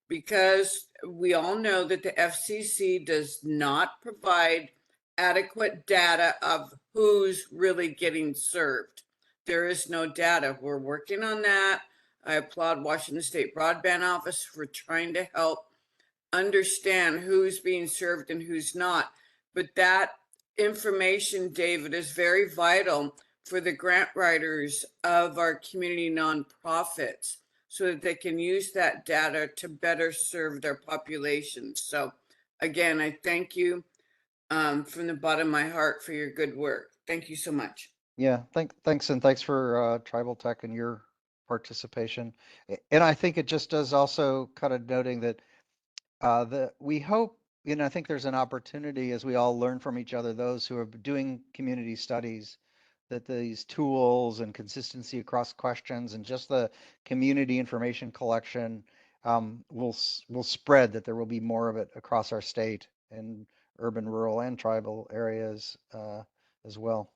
because we all know that the FCC does not provide adequate data of who's really getting served. There is no data. We're working on that. I applaud Washington State Broadband Office for trying to help understand who's being served and who's not. But that information, David, is very vital for the grant writers of our community nonprofits, so that they can use that data to better serve their populations. So again, I thank you from the bottom of my heart for your good work. Thank you so much. Yeah, thanks, and thanks for Tribal Tech and your participation. And I think it just does also kind of noting that we hope, I think there's an opportunity as we all learn from each other, those who are doing community studies, that these tools and consistency across questions and just the community information collection will spread, that there will be more of it across our state and urban, rural, and tribal areas as well.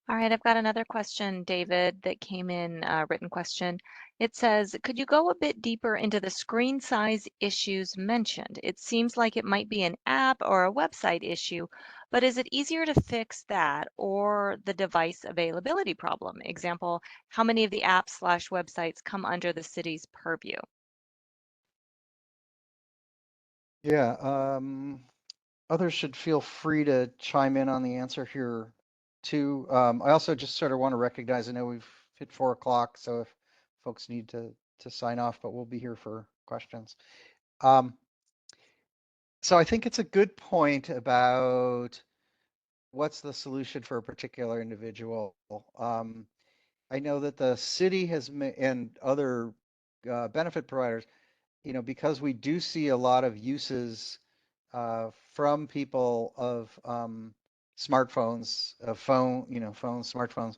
All right, I've got another question, David, that came in, a written question. It says, could you go a bit deeper into the screen size issues mentioned? It seems like it might be an app or a website issue, but is it easier to fix that or the device availability problem? Example, how many of the apps/websites come under the city's purview? Yeah, others should feel free to chime in on the answer here too. I also just sort of want to recognize, I know we've hit 4 o'clock, so if folks need to sign off, but we'll be here for questions. So I think it's a good point about what's the solution for a particular individual. I know that the city has and other benefit providers, because we do see a lot of uses from people of smartphones, phones, smartphones.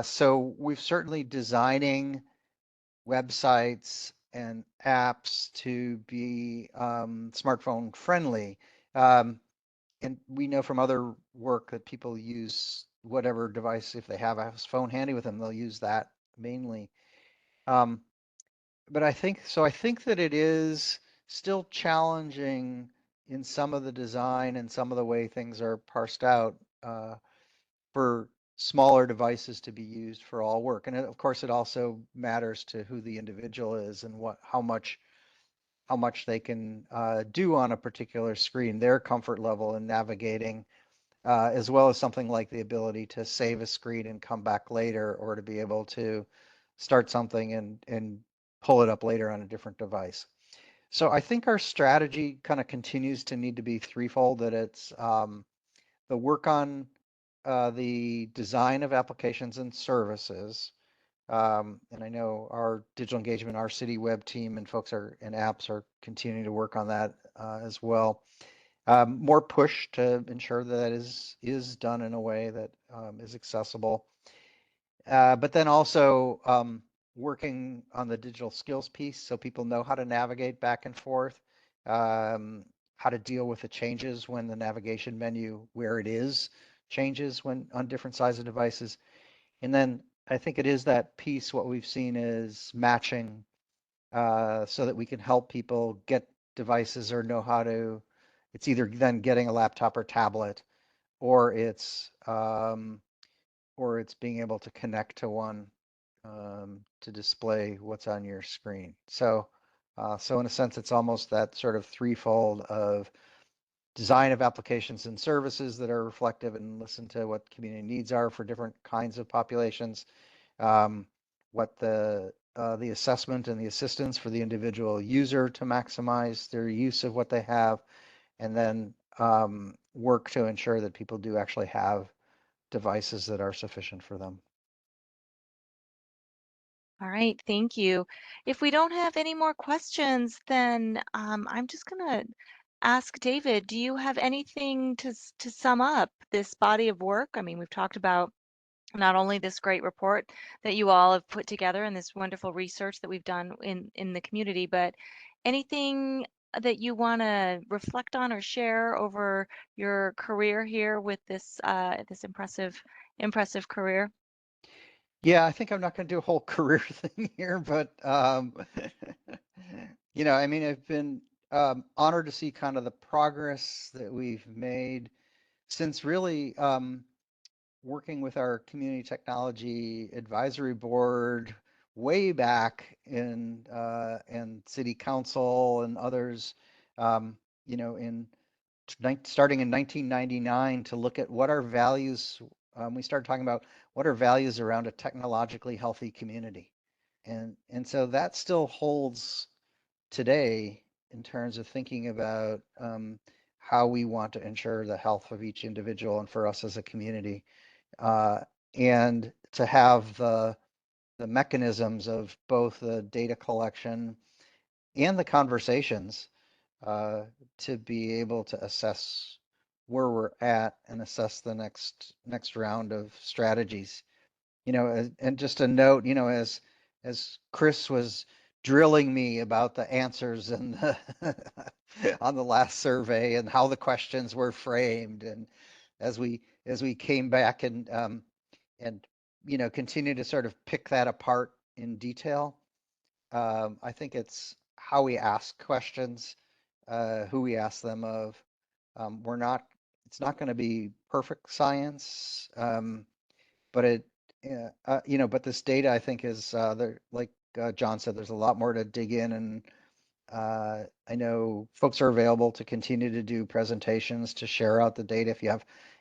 So we've certainly designing websites and apps to be smartphone friendly. Um, and we know from other work that people use whatever device, if they have a phone handy with them, they'll use that mainly. Um, but I think that it is still challenging in some of the design and some of the way things are parsed out for smaller devices to be used for all work. And of course, it also matters to who the individual is and how much they can do on a particular screen, their comfort level in navigating, as well as something like the ability to save a screen and come back later, or to be able to start something and pull it up later on a different device. So I think our strategy kind of continues to need to be threefold, that it's the work on the design of applications and services. And I know our digital engagement, our city web team and folks and apps are continuing to work on that as well. More push to ensure that is done in a way that is accessible. But then also working on the digital skills piece, so people know how to navigate back and forth, how to deal with the changes when the navigation menu where it is changes when on different size of devices. And then I think it is that piece, what we've seen is matching so that we can help people get devices or know how to, it's either then getting a laptop or tablet, or it's being able to connect to one to display what's on your screen. So in a sense, it's almost that sort of threefold of design of applications and services that are reflective and listen to what community needs are for different kinds of populations, what the assessment and the assistance for the individual user to maximize their use of what they have, and then work to ensure that people do actually have devices that are sufficient for them. All right, thank you. If we don't have any more questions, then I'm just going to ask David, do you have anything to sum up this body of work? I mean, we've talked about not only this great report that you all have put together and this wonderful research that we've done in the community, but anything that you want to reflect on or share over your career here with this this impressive career? Yeah, I think I'm not going to do a whole career thing here, but I mean, I've been honored to see kind of the progress that we've made since really working with our community technology advisory board way back in and city council and others, in starting in 1999 to look at what our values. We started talking about what are values around a technologically healthy community, and so that still holds today in terms of thinking about how we want to ensure the health of each individual and for us as a community, and to have the mechanisms of both the data collection and the conversations to be able to assess where we're at and assess the next round of strategies. And just a note, as Chris was drilling me about the answers and on the last survey and how the questions were framed, and as we came back and continue to sort of pick that apart in detail. I think it's how we ask questions, who we ask them of. It's not going to be perfect science, but but this data I think is there, like John said, there's a lot more to dig in, and I know folks are available to continue to do presentations to share out the data.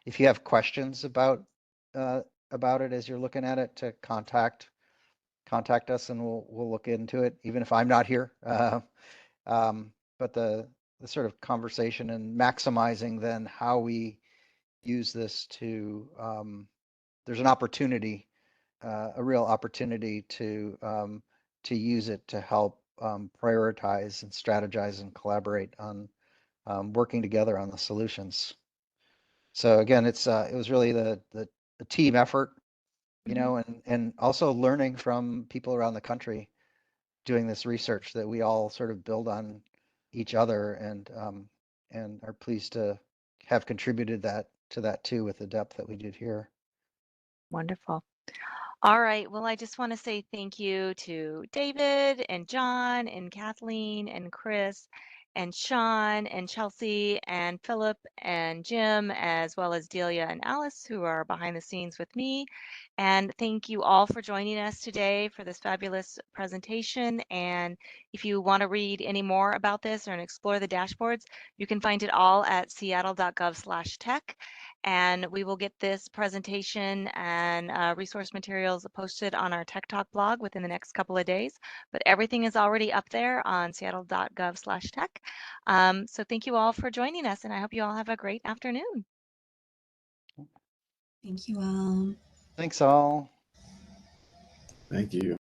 If you have questions uh, about it as you're looking at it, to contact us and we'll look into it, even if I'm not here. But the sort of conversation and maximizing then how we use this to, there's an opportunity a real opportunity to use it to help prioritize and strategize and collaborate on working together on the solutions. So again, it was really the team effort, you know, and also learning from people around the country doing this research that we all sort of build on each other, and are pleased to have contributed to that too with the depth that we did here. Wonderful. All right. Well, I just want to say thank you to David and John and Kathleen and Chris and Shaun and Chelsea and Philip and Jim, as well as Delia and Alice, who are behind the scenes with me. And thank you all for joining us today for this fabulous presentation. And if you want to read any more about this or explore the dashboards, you can find it all at seattle.gov/tech. And we will get this presentation and resource materials posted on our Tech Talk blog within the next couple of days. But everything is already up there on seattle.gov/tech. So thank you all for joining us, and I hope you all have a great afternoon. Thank you all. Thanks all. Thank you.